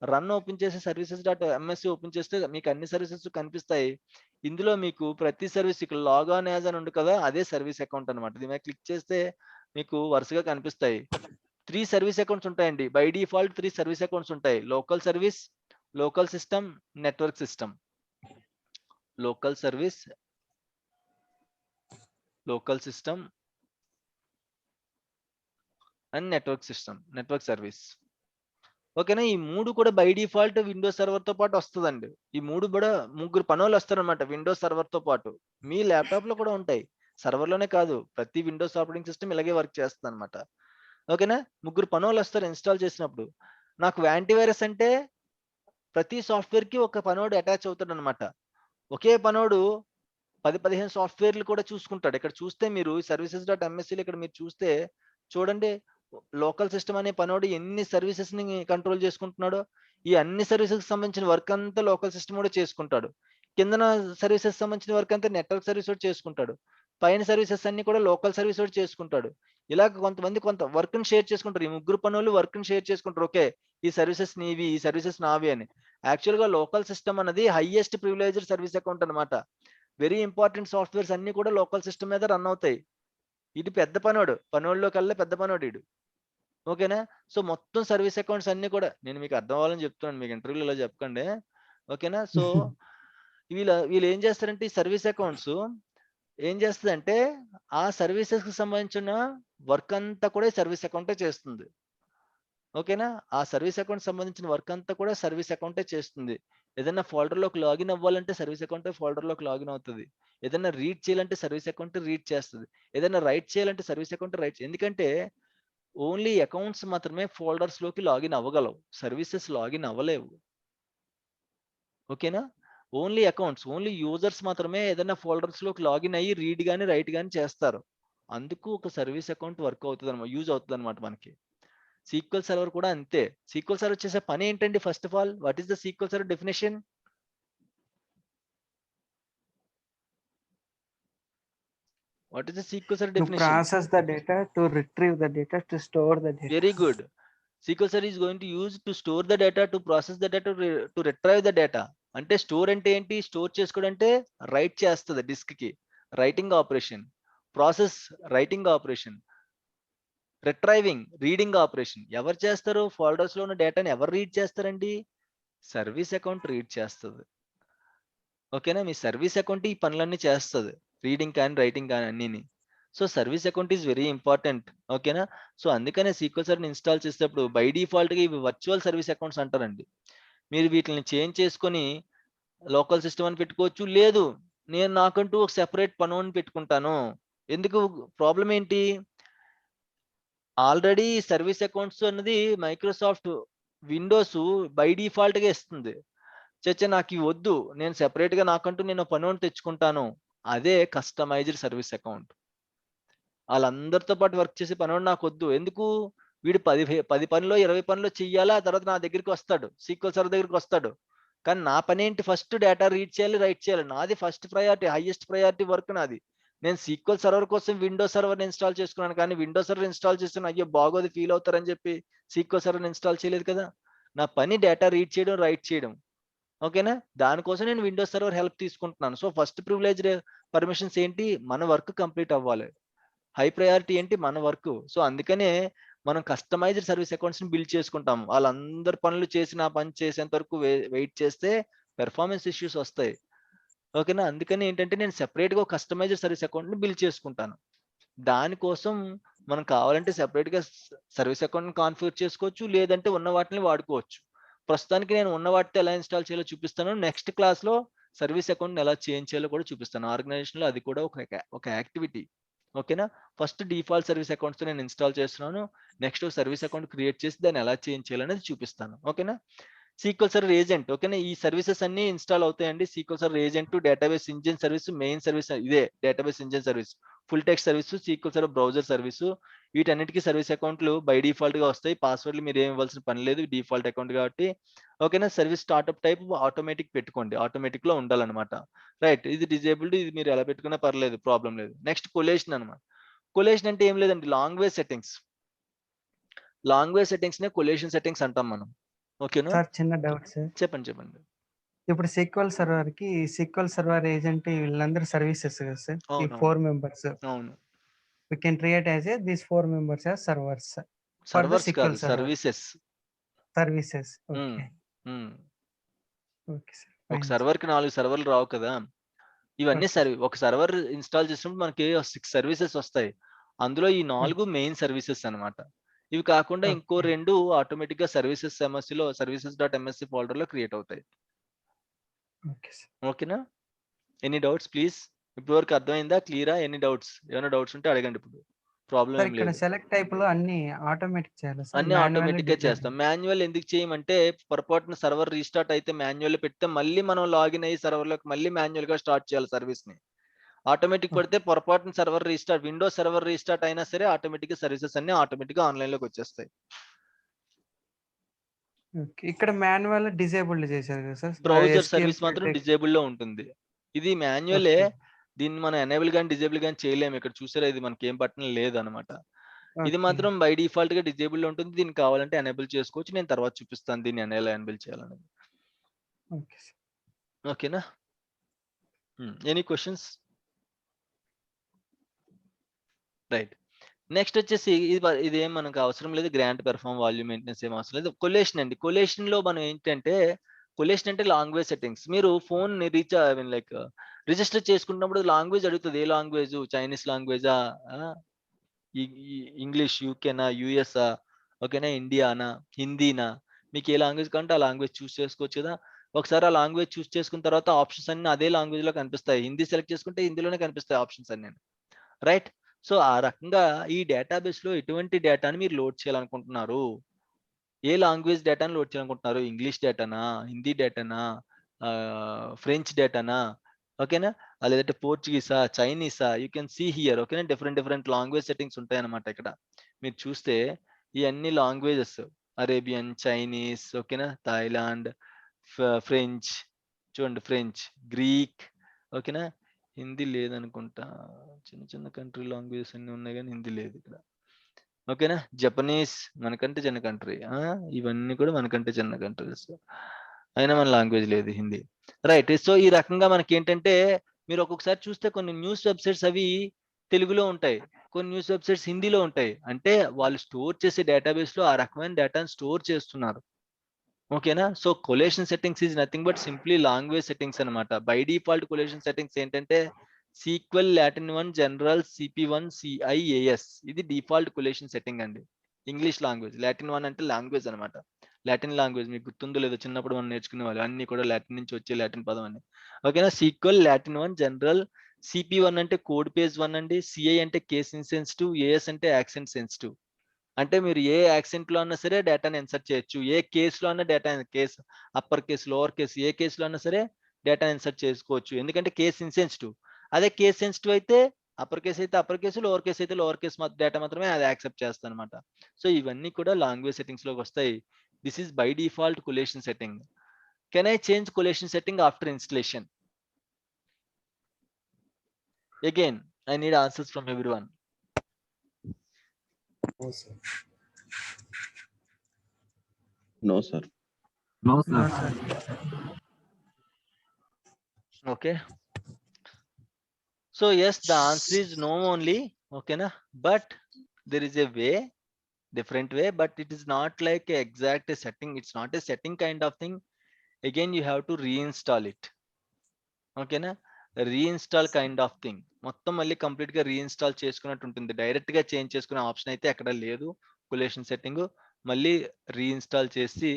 రన్ ఓపెన్ చేసి services.msc ఓపెన్ చేస్తే మీకు అన్ని సర్వీసెస్ కనిపిస్తాయి. ఇందులో మీకు ప్రతి సర్వీస్ ఇక్కడ లాగ్ ఆన్ యాజ్ అని ఉంది కదా, అదే సర్వీస్ అకౌంట్ అనమాట. దీని మీద క్లిక్ చేస్తే మీకు వరుసగా కనిపిస్తాయి. 3 సర్వీస్ అకౌంట్స్ ఉంటాయండి. బై డిఫాల్ట్ 3 సర్వీస్ అకౌంట్స్ ఉంటాయి. Local service, local system, network system. Local service, local system and network system, network service. ఓకేనా, ఈ 3 కూడా బై డిఫాల్ట్ విండోస్ సర్వర్ తో పాటు వస్తుందండి. ఈ 3 కూడా 3 పనులు వస్తారనమాట విండోస్ సర్వర్ తో పాటు. మీ ల్యాప్టాప్ లో కూడా ఉంటాయి, సర్వర్ లోనే కాదు, ప్రతి విండోస్ ఆపరేటింగ్ సిస్టమ్ ఇలాగే వర్క్ చేస్తుంది అనమాట. ఓకేనా, 3 పనులు వస్తారు ఇన్స్టాల్ చేసినప్పుడు. నాకు యాంటీవైరస్ అంటే ప్రతి సాఫ్ట్వేర్ కి ఒక పనోడు అటాచ్ అవుతాడు అనమాట. ఒకే పనోడు 10-15 సాఫ్ట్వేర్లు కూడా చూసుకుంటాడు. ఇక్కడ చూస్తే మీరు services.msc ఇక్కడ మీరు చూస్తే చూడండి, లోకల్ సిస్టమ్ అనే పనోడు ఎన్ని సర్వీసెస్ ని కంట్రోల్ చేసుకుంటున్నాడో. ఈ అన్ని సర్వీసెస్ సంబంధించిన వర్క్ అంతా లోకల్ సిస్టమ్ కూడా చేసుకుంటాడు. కిందన సర్వీసెస్ సంబంధించిన వర్క్ అంతా నెట్వర్క్ సర్వీస్ కూడా చేసుకుంటాడు. పైన సర్వీసెస్ అన్ని కూడా లోకల్ సర్వీస్ కూడా చేసుకుంటాడు. ఇలా కొంతమంది కొంత వర్క్ ని షేర్ చేసుకుంటారు. ఈ 3 పనులు వర్క్ ని షేర్ చేసుకుంటారు. ఓకే, ఈ సర్వీసెస్ నీవి, ఈ సర్వీసెస్ నావి అని. యాక్చువల్ గా లోకల్ సిస్టమ్ అనేది హైయెస్ట్ ప్రివిలేజ్డ్ సర్వీస్ అకౌంట్ అనమాట. వెరీ ఇంపార్టెంట్ సాఫ్ట్వేర్స్ అన్ని కూడా లోకల్ సిస్టమ్ మీద రన్ అవుతాయి. ఇది పెద్ద పనోళ్ళలో కల్లా పెద్ద పనోడు ఇడు. ఓకేనా, సో మొత్తం సర్వీస్ అకౌంట్స్ అన్ని కూడా నేను మీకు అర్థం అవ్వాలని చెప్తున్నాను, మీకు ఇంటర్వ్యూలో ఇలా చెప్పకండి. ఓకేనా, సో వీళ్ళు ఏం చేస్తారంటే ఈ సర్వీస్ అకౌంట్స్ ఏం చేస్తుందంటే ఆ సర్వీసెస్ కి సంబంధించిన వర్క్ అంతా కూడా సర్వీస్ అకౌంటే చేస్తుంది. ఓకేనా, ఆ సర్వీస్ అకౌంట్ సంబంధించిన వర్క్ అంతా కూడా సర్వీస్ అకౌంటే చేస్తుంది. ఏదైనా ఫోల్డర్ లోకి లాగిన్ అవ్వాలంటే సర్వీస్ అకౌంట్ ఫోల్డర్ లోకి లాగిన్ అవుతుంది. ఏదైనా రీడ్ చేయాలంటే సర్వీస్ అకౌంట్ రీడ్ చేస్తుంది. ఏదైనా రైట్ చేయాలంటే సర్వీస్ అకౌంట్ రైట్. ఎందుకంటే ఓన్లీ అకౌంట్స్ మాత్రమే ఫోల్డర్స్ లోకి లాగిన్ అవ్వగలవు, సర్వీసెస్ లాగిన్ అవ్వలేవు. ఓకేనా, ఓన్లీ అకౌంట్స్, ఓన్లీ యూజర్స్ మాత్రమే ఏదైనా ఫోల్డర్స్ లోకి లాగిన్ అయ్యి రీడ్ గానీ రైట్ గానీ చేస్తారు. అందుకు ఒక సర్వీస్ అకౌంట్ వర్క్ అవుతుంది అనమాట, యూజ్ అవుతుంది అనమాట మనకి. సీక్వెల్ సర్వర్ కూడా అంతే. సీక్వెల్ సర్వర్ చేసే పని ఏంటండి? First of all, what is the sequel server definition? What is the SQL Server To definition? process the data, to retrieve the data, to store the data. Very good. SQL Server is going to use to store the data, to process the data, to retrieve the data. అంటే store అంటే ఏంటి? Store చేసుకోవడం అంటే write చేస్తుంది disk కి, writing operation. Process writing operation. Retrieving reading operation. ఎవరు చేస్తారు? Folders లో ఉన్న డేటాని ఎవరు రీడ్ చేస్తారండి? సర్వీస్ అకౌంట్ రీడ్ చేస్తుంది. ఓకేనా, మీ సర్వీస్ అకౌంట్ ఈ పనులన్నీ చేస్తుంది, రీడింగ్ కానీ రైటింగ్ కానీ అన్నిని. So service account is very important. ఓకేనా, సో అందుకనే సీక్వెల్ సర్వర్ని ఇన్స్టాల్ చేసేటప్పుడు బై డిఫాల్ట్ గా ఇవి వర్చువల్ సర్వీస్ అకౌంట్స్ అంటారండి. మీరు వీటిని చేంజ్ చేసుకొని లోకల్ సిస్టమ్ అని పెట్టుకోవచ్చు, లేదు నేను నాకంటూ ఒక సెపరేట్ పనుని పెట్టుకుంటాను. ఎందుకు? ప్రాబ్లం ఏంటి? ఆల్రెడీ సర్వీస్ అకౌంట్స్ అన్నది మైక్రోసాఫ్ట్ విండోస్ బై డిఫాల్ట్ గా ఇస్తుంది. చచ్చా నాకు ఇవి వద్దు, నేను సెపరేట్ గా నాకంటూ నేను పనుని తెచ్చుకుంటాను, అదే కస్టమైజ్డ్ సర్వీస్ అకౌంట్. వాళ్ళందరితో పాటు వర్క్ చేసే పనుడు నాకు వద్దు. ఎందుకు? వీడు 10 పనిలో 20 పనిలో చెయ్యాలా, ఆ తర్వాత నా దగ్గరికి వస్తాడు, సీక్వెల్ సర్వర్ దగ్గరికి వస్తాడు. కానీ నా పని ఏంటి? ఫస్ట్ డేటా రీడ్ చేయాలి, రైట్ చేయాలి. నాది first priority, highest priority work నాది. నేను సీక్వెల్ సర్వర్ కోసం విండోస్ సర్వర్ ఇన్స్టాల్ చేసుకున్నాను, కానీ విండోస్ సర్వర్ ఇన్స్టాల్ చేస్తున్నా అయ్యో బాగోదు ఫీల్ అవుతారని చెప్పి సీక్వెల్ సర్వర్ ఇన్స్టాల్ చేయలేదు కదా. నా పని డేటా రీడ్ చేయడం, రైట్ చేయడం. ఓకేనా, దానికోసం నేను విండోస్ సర్వర్ హెల్ప్ తీసుకుంటున్నాను. సో ఫస్ట్ ప్రివిలేజ్డ్ పర్మిషన్స్ ఏంటి? మన వర్క్ కంప్లీట్ అవ్వాలి. హై ప్రయారిటీ ఏంటి? మన వర్క్. సో అందుకనే మనం కస్టమైజ్డ్ సర్వీస్ అకౌంట్స్ ని బిల్డ్ చేసుకుంటాం. వాళ్ళందరు పనులు చేసిన ఆ పని చేసేంత వరకు వెయిట్ చేస్తే పెర్ఫార్మెన్స్ ఇష్యూస్ వస్తాయి. ఓకేనా? అందుకని ఏంటంటే నేను సెపరేట్ గా ఒక కస్టమైజ్డ్ సర్వీస్ అకౌంట్ ని బిల్డ్ చేసుకుంటాను. దానికోసం మనం కావాలంటే సెపరేట్ గా సర్వీస్ అకౌంట్ కాన్ఫిగర్ చేసుకోవచ్చు, లేదంటే ఉన్న వాటిని వాడుకోవచ్చు. ప్రస్తుతానికి నేను ఉన్న వాటితో ఎలా ఇన్స్టాల్ చేయాలో చూపిస్తాను. నెక్స్ట్ క్లాస్ లో సర్వీస్ అకౌంట్ ఎలా చేంజ్ చేయాలో కూడా చూపిస్తాను. ఆర్గనైజేషన్ లో అది కూడా ఒక యాక్టివిటీ. ఓకేనా? ఫస్ట్ డిఫాల్ట్ సర్వీస్ అకౌంట్స్ తో నేను ఇన్స్టాల్ చేస్తున్నాను. నెక్స్ట్ సర్వీస్ అకౌంట్ క్రియేట్ చేసి దాన్ని ఎలా చేంజ్ చేయాలనేది చూపిస్తాను. ఓకేనా? SQL server agent. ఓకేనా? ఈ సర్వీసెస్ అన్ని ఇన్స్టాల్ అవుతాయండి. SQL server agent, database engine service, main service ఇదే database engine service, full text service, SQL server browser service. వీటన్నిటికీ సర్వీస్ అకౌంట్లు బై డిఫాల్ట్ గా వస్తాయి. పాస్వర్డ్లు మీరు ఏమి ఇవ్వాల్సిన పని లేదు, డిఫాల్ట్ అకౌంట్ కాబట్టి. ఓకేనా? సర్వీస్ స్టార్ట్అప్ టైప్ ఆటోమేటిక్ పెట్టుకోండి, ఆటోమేటిక్ లో ఉండాలన్నమాట. రైట్, ఇది డిజేబుల్డ్, ఇది మీరు ఎలా పెట్టుకున్నా పర్లేదు, ప్రాబ్లం లేదు. నెక్స్ట్ కొలేషన్ అనమాట. కొలేషన్ అంటే ఏం లేదండి, లాంగ్వేజ్ సెట్టింగ్స్. లాంగ్వేజ్ సెట్టింగ్స్ నే కొలేషన్ సెట్టింగ్స్ అంటాం మనం. ఓకేనా? సార్ చిన్న డౌట్ సార్. చెప్పండి. ఇప్పుడు సీక్వెల్ సర్వర్ కి సీక్వెల్ సర్వర్ ఏజెంట్ వీళ్ళందరూ సర్వీసెస్ కదా సార్, ఈ అవును. 4 మెంబర్స్ అవును, we can create as these 4 members as servers for the servers SQL కాదు, server services. services. Okay, okay sir, ఒక fine. సర్వర్ కి 4 సర్వర్లు రావు కదా. ఇవన్నీ Okay. ఒక సర్వర్ ఇన్స్టాల్ చేసినప్పుడు మనకి 6 సర్వీసెస్ వస్తాయి. అందులో ఈ 4 మెయిన్ సర్వీసెస్ అన్నమాట. ఇవి కాకుండా ఇంకో Okay. 2 ఆటోమేటిక్ గా సర్వీసెస్ ఎంఎస్సి లో services.msc ఫోల్డర్ లో క్రియేట్ అవుతాయి. Okay sir. ఓకేనా? Any doubts please? ఇప్పటి వరకు అర్థమైందా? క్లియరా? Any doubts? ఏమైనా డౌట్స్ ఉంటే అడగండి. ఇప్పుడు ప్రాబ్లం సార్ ఏం ఇక్కడ లేదు. సెలెక్ట్ టైప్ లో అన్ని ఆటోమేటిక్ చేయాలి సార్, అన్ని మాన్యువల్ ఆటోమేటిక్ గా చేస్తాం. మాన్యువల్ ఎందుకు చేయమంటే పొరపాటున సర్వర్ రీస్టార్ట్ అయితే మాన్యువల్ పెడితే మళ్ళీ మనం లాగిన్ అయ్యి సర్వర్ లోకి మళ్ళీ మాన్యువల్ గా స్టార్ట్ చేయాలి సర్వీస్ ని. ఆటోమేటిక్ పడితే పొరపాటున server restart, Windows server restart అయినా సరే ఆటోమేటిక్ గా సర్వీసెస్ అన్ని ఆటోమేటిక్ గా ఆన్లైన్ లోకి వచ్చేస్తాయి. ఇక్కడ మాన్యువల్ డిజేబుల్డ్ చేశారు కదా సార్, బ్రౌజర్ SQL సర్వీస్ మాత్రం డిజేబుల్ లో ఉంటుంది. ఇది మాన్యువలే. దీన్ని మనం ఎనేబుల్ గాని డిజేబుల్ గాని చేయలేము. ఇక్కడ చూసారా, ఇది మనకి ఏం బటన్ లేదు అనమాట. ఇది మాత్రం బై డిఫాల్ట్ గా డిజేబుల్ లో ఉంటుంది. దీన్ని కావాలంటే ఎనేబుల్ చేసుకోవచ్చు. నేను తర్వాత చూపిస్తాను దీన్ని ఎలా ఎనేబుల్ చేయాలనేది. ఓకేనా? Any questions? రైట్. నెక్స్ట్ వచ్చేసి ఇది ఏం మనకు అవసరం లేదు. గ్రాంట్, పెర్ఫార్మ్, వాల్యూమ్ మెయింటెనెన్స్ ఏం అవసరం లేదు. కొలేషన్ అండి. కొలేషన్ లో మనం ఏంటంటే, కొలేషన్ అంటే లాంగ్వేజ్ సెట్టింగ్స్. మీరు ఫోన్ లైక్ రిజిస్టర్ చేసుకున్నప్పుడు లాంగ్వేజ్ అడుగుతుంది. ఏ లాంగ్వేజ్? చైనీస్ లాంగ్వేజా, ఇంగ్లీష్, యూకేనా, యుఎస్ఆ, ఓకేనా, ఇండియానా, హిందీనా? మీకు ఏ లాంగ్వేజ్ కావాలంటే ఆ లాంగ్వేజ్ చూస్ చేసుకోవచ్చు కదా. ఒకసారి ఆ లాంగ్వేజ్ చూస్ చేసుకున్న తర్వాత ఆప్షన్స్ అన్ని అదే లాంగ్వేజ్ లో కనిపిస్తాయి. హిందీ సెలెక్ట్ చేసుకుంటే హిందీలోనే కనిపిస్తాయి ఆప్షన్స్ అన్ని. రైట్. సో ఆ రకంగా ఈ డేటాబేస్ లో ఎటువంటి డేటాని మీరు లోడ్ చేయాలనుకుంటున్నారు? ఏ లాంగ్వేజ్ డేటాని లోడ్ చేయాలనుకుంటున్నారు? ఇంగ్లీష్ డేటానా, హిందీ డేటానా, ఫ్రెంచ్ డేటానా, ఓకేనా, లేదంటే పోర్చుగీసా, చైనీసా? You can see here. ఓకేనా? డిఫరెంట్ లాంగ్వేజ్ సెట్టింగ్స్ ఉంటాయి అనమాట. ఇక్కడ మీరు చూస్తే ఈ అన్ని లాంగ్వేజెస్, అరేబియన్, చైనీస్, ఓకేనా, థాయిలాండ్, ఫ్రెంచ్, చూడండి, ఫ్రెంచ్, గ్రీక్, ఓకేనా, హిందీ లేదనుకుంటా. చిన్న కంట్రీ లాంగ్వేజెస్ అన్ని ఉన్నాయి కానీ హిందీ లేదు ఇక్కడ. ఓకేనా? జపనీస్ మనకంటే చిన్న కంట్రీ. ఇవన్నీ కూడా మనకంటే చిన్న కంట్రీస్, అయినా మన లాంగ్వేజ్ లేదు హిందీ. రైట్. సో ఈ రకంగా మనకి ఏంటంటే, మీరు ఒక్కొక్కసారి చూస్తే కొన్ని న్యూస్ వెబ్సైట్స్ అవి తెలుగులో ఉంటాయి, కొన్ని న్యూస్ వెబ్సైట్స్ హిందీలో ఉంటాయి. అంటే వాళ్ళు స్టోర్ చేసే డేటాబేస్ లో ఆ రకమైన డేటాను స్టోర్ చేస్తున్నారు. ఓకేనా? So coalition settings is nothing but simply language settings అనమాట. బై డిఫాల్ట్ కొలేషన్ సెట్టింగ్స్ ఏంటంటే sequel, Latin 1, general, CP1, CIAS. ఇది డిఫాల్ట్ కొలేషన్ సెట్టింగ్ అండి. English language. లాటిన్ 1 అంటే లాంగ్వేజ్ అనమాట. లాటిన్ లాంగ్వేజ్ మీకు గుర్తుందో లేదో, చిన్నప్పుడు మనం నేర్చుకునే వాళ్ళు అన్ని కూడా లాటిన్ నుంచి వచ్చే లాటిన్ పదం అండి. ఓకేనా? సీక్వెల్, లాటిన్ 1, జనరల్, CP1 అంటే కోడ్ పేజ్ 1 అండి, CI అంటే కేస్ ఇన్సెన్సిటివ్, AS అంటే యాక్సెంట్ సెన్సిటివ్. అంటే మీరు ఏ యాక్సెంట్ లో అన్నా సరే డేటాని ఇన్సర్ట్ చేయొచ్చు. ఏ కేసులో అన్నా data, case upper case, lower case, ఏ కేసులో అన్నా సరే డేటా ఇన్సర్ట్ చేసుకోవచ్చు. ఎందుకంటే కేసు ఇన్సెన్సిటివ్. అదే కేసు సెన్సిటివ్ అయితే అప్పర్ కేసు అయితే అప్పర్ కేసు, లోవర్ కేసు అయితే లోవర్ కేసు డేటా మాత్రమే అది యాక్సెప్ట్ చేస్తుంది అనమాట. సో ఇవన్నీ కూడా లాంగ్వేజ్ సెట్టింగ్స్ లోకి వస్తాయి. This is by default coalition setting. Can I change coalition setting after installation? Again I need answers from everyone. No, sir. No sir. Okay. So yes, the answer is no only. Okay na? But there is a way. different way, but it is not like a exact setting. It's not a setting kind of thing. Again, you have to reinstall it. ఓకేనా, reinstall kind of thing. మొత్తం మళ్ళీ complete గా reinstall చేసుకున్నట్టు ఉంటుంది. Direct గా change చేసుకునే option అయితే ఎక్కడ లేదు. కొలేషన్ సెట్టింగ్ మళ్ళీ రీఇన్స్టాల్ చేసి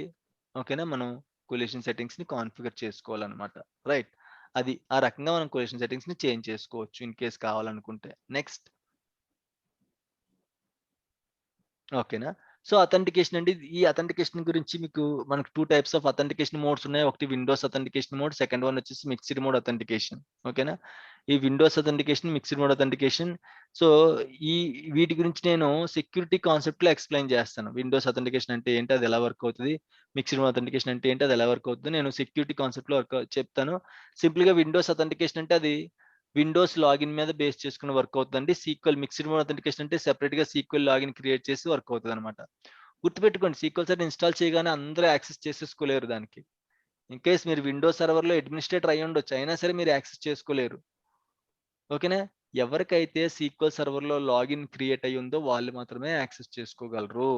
ఓకేనా మనం కొలేషన్ సెట్టింగ్స్ ని కాన్ఫిగర్ చేసుకోవాలన్నమాట. రైట్, అది ఆ రకంగా మనం కొలేషన్ సెట్టింగ్స్ ని చేంజ్ చేసుకోవచ్చు ఇన్ కేస్ కావాలనుకుంటే. నెక్స్ట్ ఓకేనా. సో అథెంటికేషన్ అండి. ఈ అథెంటికేషన్ గురించి మీకు మనకు 2 టైప్స్ ఆఫ్ అథెంటికేషన్ మోడ్స్ ఉన్నాయి. ఒకటి Windows authentication mode, second one వచ్చేసి మిక్స్డ్ మోడ్ అథెంటికేషన్. ఓకేనా, ఈ Windows authentication, mixed mode authentication. So ఈ వీటి గురించి నేను సెక్యూరిటీ కాన్సెప్ట్ లో ఎక్స్ప్లెయిన్ చేస్తాను. విండోస్ అథెంటికేషన్ అంటే ఏంటి, అది ఎలా వర్క్ అవుతుంది, మిక్స్డ్ మోడ్ అథెంటికేషన్ అంటే ఏంటి, అది ఎలా వర్క్ అవుతుంది, నేను సెక్యూరిటీ కాన్సెప్ట్ లో చెప్తాను. సింపుల్ గా విండోస్ అథెంటికేషన్ అంటే అది విండోస్ లాగిన్ మీద బేస్ చేసుకుని వర్క్ అవుతుందండి. సీక్వెల్ మిక్స్డ్ మోడ్ అథెంటికేషన్ అంటే సెపరేట్ గా సీక్వెల్ లాగిన్ క్రియేట్ చేసి వర్క్ అవుతుంది అనమాట. గుర్తుపెట్టుకోండి, సీక్వెల్ సర్వర్ ఇన్స్టాల్ చేయగానే అందరూ యాక్సెస్ చేసేసుకోలేరు దానికి. ఇన్ కేస్ మీరు విండోస్ సర్వర్ లో అడ్మినిస్ట్రేటర్ అయి ఉండొచ్చు, అయినా సరే మీరు యాక్సెస్ చేసుకోలేరు. ఓకేనా, ఎవరికైతే సీక్వెల్ సర్వర్ లో లాగిన్ క్రియేట్ అయి ఉందో వాళ్ళు మాత్రమే యాక్సెస్ చేసుకోగలరు.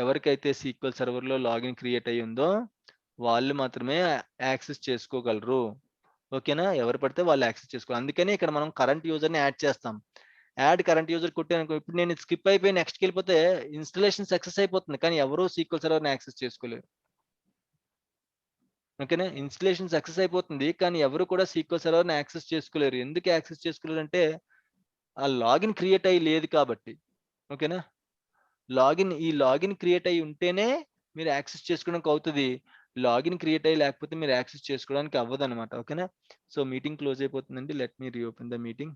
ఎవరికైతే సీక్వెల్ సర్వర్ లో లాగిన్ క్రియేట్ అయి ఉందో వాళ్ళు మాత్రమే యాక్సెస్ చేసుకోగలరు. ఓకేనా, ఎవరు పడితే వాళ్ళు యాక్సెస్ చేసుకోవాలి. అందుకని ఇక్కడ మనం కరెంట్ యూజర్ ని యాడ్ చేస్తాం. యాడ్ కరెంట్ యూజర్ కొట్టాను, ఇప్పుడు నేను స్కిప్ అయిపోయి నెక్స్ట్కి వెళ్ళిపోతే ఇన్స్టలేషన్ సక్సెస్ అయిపోతుంది, కానీ ఎవరు సీక్వెల్ సర్వర్ ని యాక్సెస్ చేసుకోలేరు. ఓకేనా, ఇన్స్టలేషన్ సక్సెస్ అయిపోతుంది కానీ ఎవరు కూడా సీక్వెల్ సర్వర్ ని యాక్సెస్ చేసుకోలేరు. ఎందుకు యాక్సెస్ చేసుకోలేరు అంటే ఆ లాగిన్ క్రియేట్ అయ్యి లేదు కాబట్టి. ఓకేనా, ఈ లాగిన్ క్రియేట్ అయ్యి ఉంటేనే మీరు యాక్సెస్ చేసుకోవడానికి అవుతుంది. లాగిన్ క్రియేట్ అయ్యి లేకపోతే మీరు యాక్సెస్ చేసుకోవడానికి అవ్వదు అనమాట. ఓకేనా, సో మీటింగ్ క్లోజ్ అయిపోతుందండి. Let me reopen the meeting.